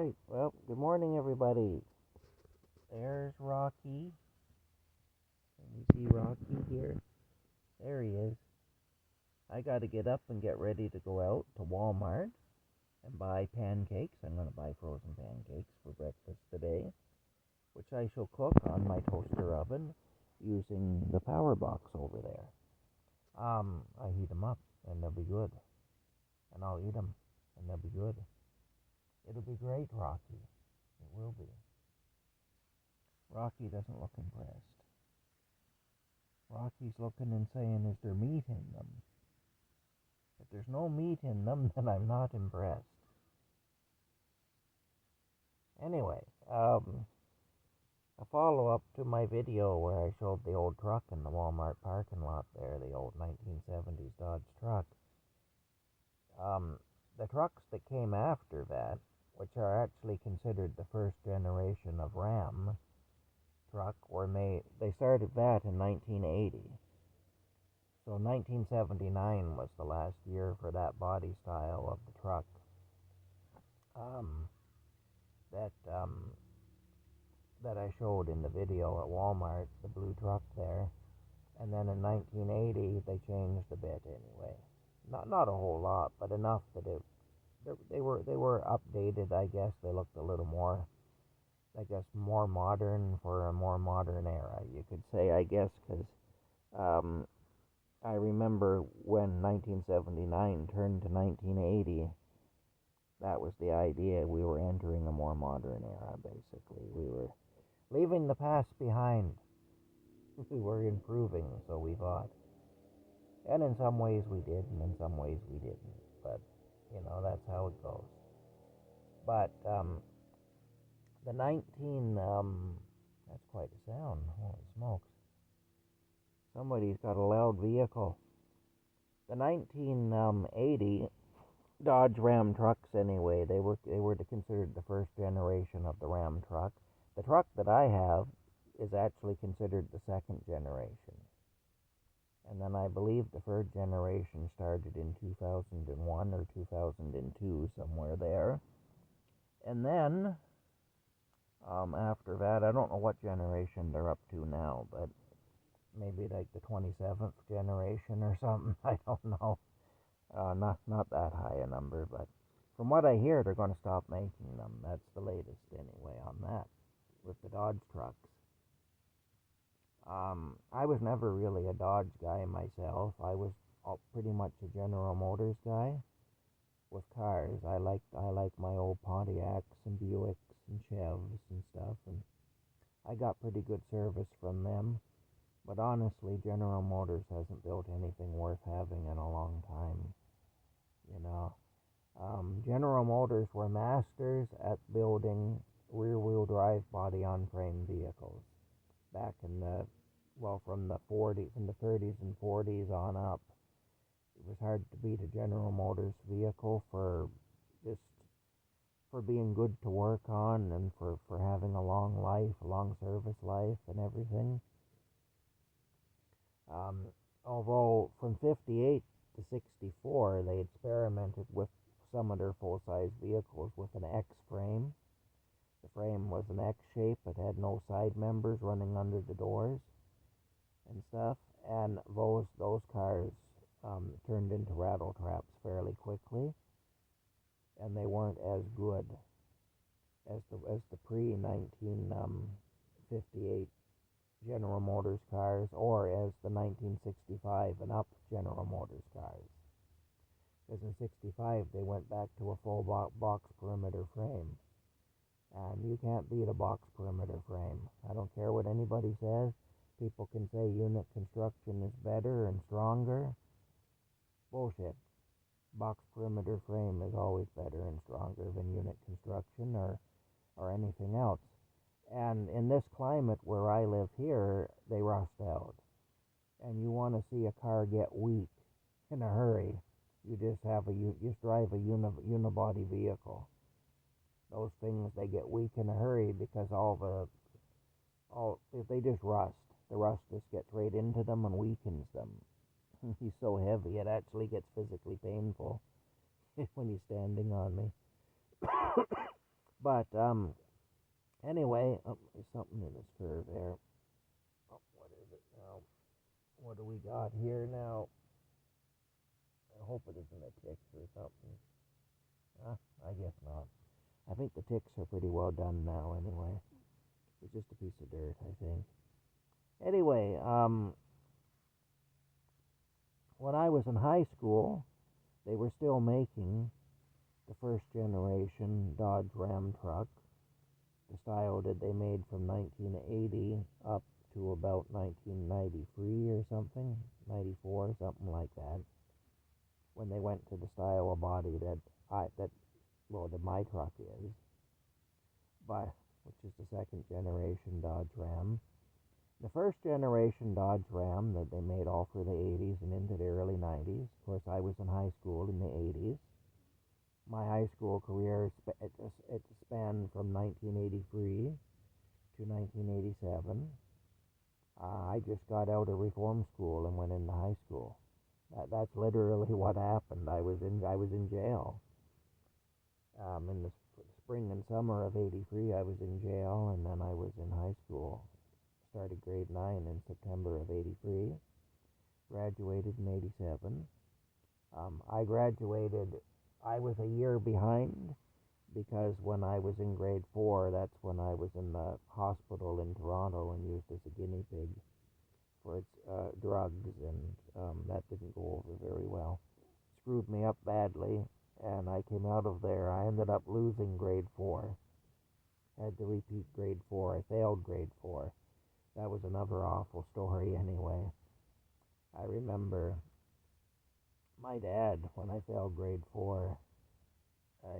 Alright, well, good morning, everybody. There's Rocky. Can you see Rocky here? There he is. I gotta get up and get ready to go out to Walmart and buy pancakes. I'm gonna buy frozen pancakes for breakfast today, which I shall cook on my toaster oven using the power box over there. I heat them up and they'll be good. And I'll eat them and they'll be good. It'll be great, Rocky. It will be. Rocky doesn't look impressed. Rocky's looking and saying, is there meat in them? If there's no meat in them, then I'm not impressed. Anyway, a follow-up to my video where I showed the old truck in the Walmart parking lot there, the old 1970s Dodge truck. The trucks that came after that, which are actually considered the first generation of Ram truck, they started that in 1980. So 1979 was the last year for that body style of the truck. That I showed in the video at Walmart, the blue truck there. And then in 1980 they changed a bit anyway. Not a whole lot, but enough that they were updated, I guess. They looked a little more, I guess, more modern for a more modern era, you could say, I guess, because I remember when 1979 turned to 1980, that was the idea. We were entering a more modern era, basically. We were leaving the past behind. We were improving, so we thought. And in some ways we did, and in some ways we didn't. But, that's how it goes. But, that's quite a sound. Holy smokes. Somebody's got a loud vehicle. The 1980 Dodge Ram trucks, anyway, they were considered the first generation of the Ram truck. The truck that I have is actually considered the second generation. And then I believe the third generation started in 2001 or 2002, somewhere there. And then, after that, I don't know what generation they're up to now, but maybe like the 27th generation or something. I don't know. Not that high a number, but from what I hear, they're going to stop making them. That's the latest anyway on that with the Dodge trucks. I was never really a Dodge guy myself. I was pretty much a General Motors guy with cars. I like my old Pontiacs and Buicks and Chevs and stuff, and I got pretty good service from them. But honestly, General Motors hasn't built anything worth having in a long time. General Motors were masters at building rear-wheel drive body-on-frame vehicles back in from the 30s and 40s on up. It was hard to beat a General Motors vehicle for being good to work on and for having a long life, a long service life and everything. Although from 58 to 64, they experimented with some of their full-size vehicles with an X frame. The frame was an X shape. It had no side members running under the doors and stuff. And those cars turned into rattle traps fairly quickly, and they weren't as good as the pre-1958 General Motors cars, or as the 1965 and up General Motors cars. Because in 65 they went back to a full box perimeter frame. And you can't beat a box perimeter frame. I don't care what anybody says. People can say unit construction is better and stronger. Bullshit. Box perimeter frame is always better and stronger than unit construction or anything else. And in this climate where I live here, they rust out. And you want to see a car get weak in a hurry, you just drive a unibody vehicle. Those things, they get weak in a hurry because they just rust. The rust just gets right into them and weakens them. He's so heavy, it actually gets physically painful when he's standing on me. But anyway, there's something in his fur there. Oh, what is it now? What do we got here now? I hope it isn't a tick or something. I guess not. I think the ticks are pretty well done now anyway. It's just a piece of dirt, I think. Anyway, when I was in high school, they were still making the first generation Dodge Ram truck, the style that they made from 1980 up to about 1993 or something, 94, something like that. When they went to the style of body that my truck is, but which is the second generation Dodge Ram. The first generation Dodge Ram that they made all for the 80s and into the early 90s. Of course, I was in high school in the 80s. My high school career it spanned from 1983 to 1987. I just got out of reform school and went into high school. That's literally what happened. I was in jail. In the spring and summer of '83, I was in jail, and then I was in high school. Started grade 9 in September of '83. Graduated in '87. I graduated. I was a year behind because when I was in grade 4, that's when I was in the hospital in Toronto and used as a guinea pig for its drugs, and that didn't go over very well. Screwed me up badly, and I came out of there. I ended up losing grade 4. Had to repeat grade 4. I failed grade 4. That was another awful story anyway. I remember my dad, when I failed grade 4,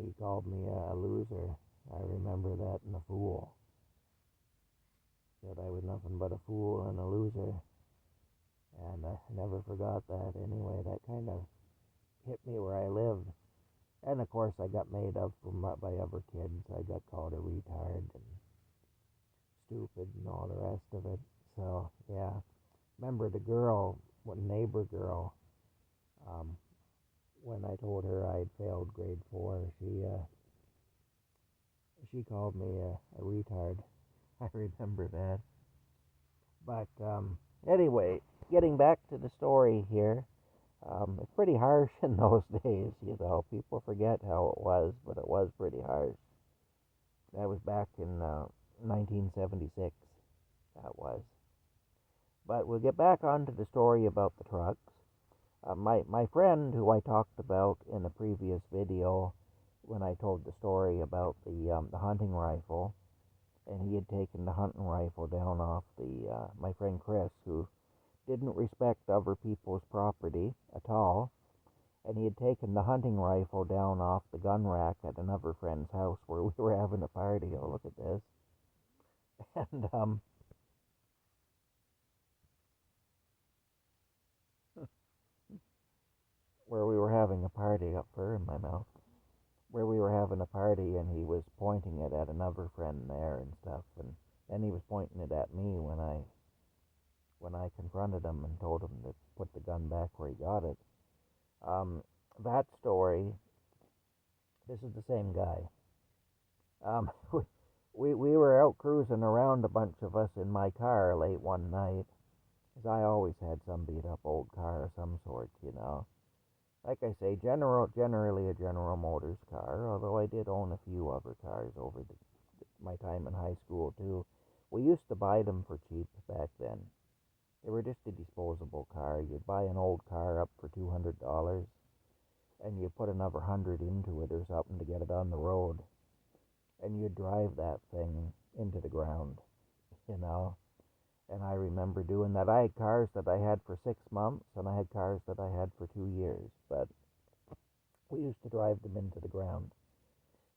he called me a loser. I remember that, and a fool. Said I was nothing but a fool and a loser. And I never forgot that anyway. That kind of hit me where I lived. And of course, I got made up by other kids. I got called a retard and stupid and all the rest of it. So, yeah. Remember the girl, one neighbor girl, um, when I told her I'd failed grade 4, she called me a retard. I remember that. But anyway, getting back to the story here, it's pretty harsh in those days. People forget how it was, but it was pretty harsh. That was back in 1976. That was. But we'll get back onto the story about the trucks. My friend, who I talked about in a previous video, when I told the story about the hunting rifle, and he had taken the hunting rifle down off my friend Chris, who didn't respect other people's property at all, and he had taken the hunting rifle down off the gun rack at another friend's house where we were having a party. Oh, look at this. And where we were having a party up fur in my mouth. Where we were having a party, and he was pointing it at another friend there and stuff, and then he was pointing it at me when I confronted him and told him to put the gun back where he got it. Um, that story. This is the same guy. Um, we were out cruising around, a bunch of us, in my car late one night, because I always had some beat up old car of some sort. Like I say, generally a General Motors car, although I did own a few other cars over my time in high school too. We used to buy them for cheap back then. They were just a disposable car. You'd buy an old car up for $200, and you put another 100 into it or something to get it on the road, and you'd drive that thing into the ground, you know. And I remember doing that. I had cars that I had for 6 months, and I had cars that I had for 2 years, but we used to drive them into the ground.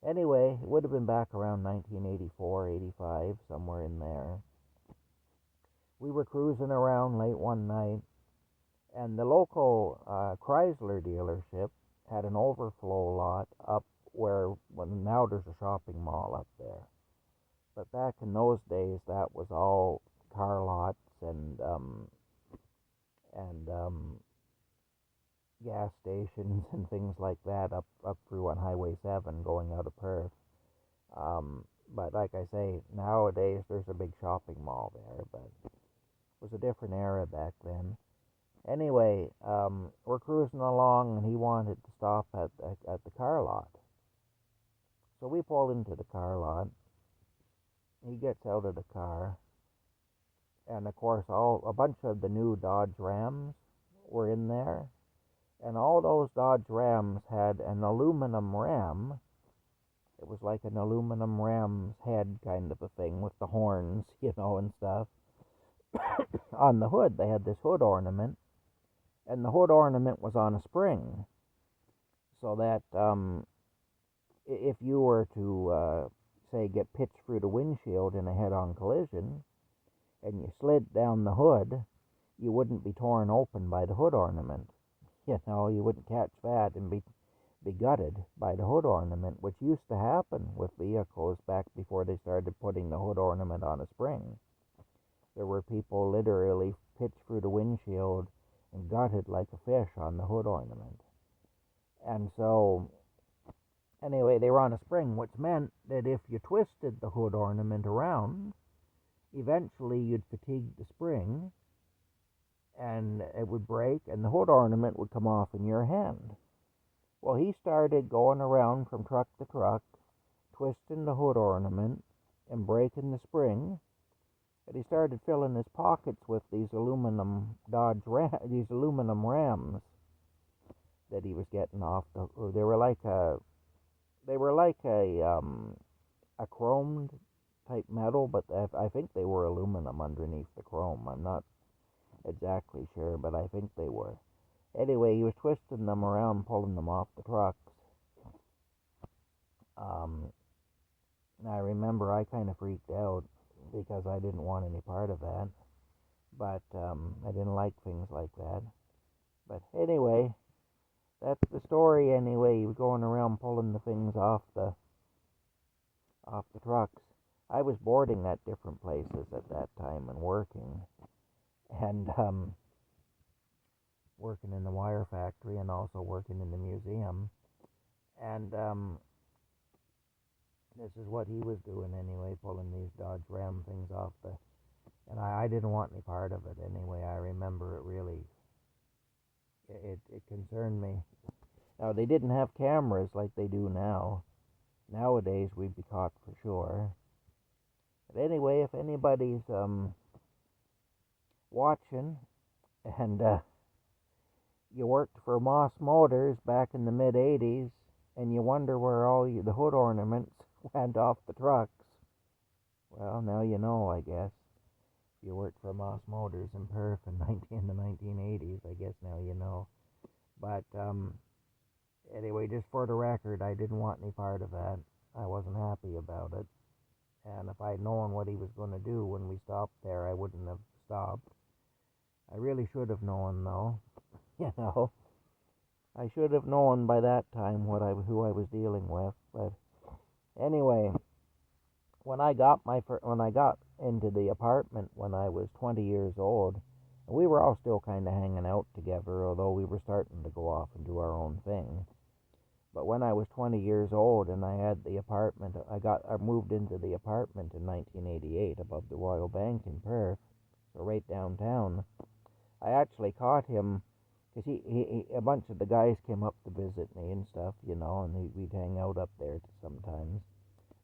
Anyway, it would have been back around 1984, 85, somewhere in there. We were cruising around late one night, and the local Chrysler dealership had an overflow lot up now there's a shopping mall up there. But back in those days, that was all car lots and gas stations and things like that up through on Highway 7 going out of Perth. But like I say, nowadays there's a big shopping mall there, but it was a different era back then. Anyway, we're cruising along, and he wanted to stop at the car lot. So we pull into the car lot. He gets out of the car, and of course, a bunch of the new Dodge Rams were in there, and all those Dodge Rams had an aluminum ram. It was like an aluminum ram's head kind of a thing with the horns, and stuff. On the hood, they had this hood ornament, and the hood ornament was on a spring, so that if you were to, say, get pitched through the windshield in a head-on collision, and you slid down the hood, you wouldn't be torn open by the hood ornament. You wouldn't catch that and be gutted by the hood ornament, which used to happen with vehicles back before they started putting the hood ornament on a spring. There were people literally pitched through the windshield and gutted like a fish on the hood ornament. And so, anyway, they were on a spring, which meant that if you twisted the hood ornament around, eventually you'd fatigue the spring, and it would break, and the hood ornament would come off in your hand. Well, he started going around from truck to truck, twisting the hood ornament and breaking the spring, and he started filling his pockets with these aluminum Rams that he was getting off the. They were like a chromed type metal, but I think they were aluminum underneath the chrome. I'm not exactly sure, but I think they were. Anyway, he was twisting them around, pulling them off the trucks. I remember I kind of freaked out because I didn't want any part of that. But I didn't like things like that. But anyway, that's the story. Anyway, he was going around pulling the things off the trucks. I was boarding at different places at that time and working, and working in the wire factory and also working in the museum. And this is what he was doing anyway, pulling these Dodge Ram things off the. And I didn't want any part of it anyway. I remember it really. It concerned me. Now they didn't have cameras like they do now. Nowadays we'd be caught for sure. But anyway, if anybody's watching and you worked for Moss Motors back in the mid '80s and you wonder where all the hood ornaments went off the trucks, well, now you know, I guess. If you worked for Moss Motors in Perth in the 1980s, I guess now you know. But anyway, just for the record, I didn't want any part of that. I wasn't happy about it. And if I'd known what he was going to do when we stopped there, I wouldn't have stopped. I really should have known, though. I should have known by that time who I was dealing with. But anyway, when I got into the apartment when I was 20 years old, we were all still kind of hanging out together, although we were starting to go off and do our own thing. But when I was 20 years old and I had the apartment, I moved into the apartment in 1988 above the Royal Bank in Perth, so right downtown. I actually caught him because a bunch of the guys came up to visit me and stuff, and we'd hang out up there sometimes.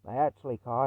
I actually caught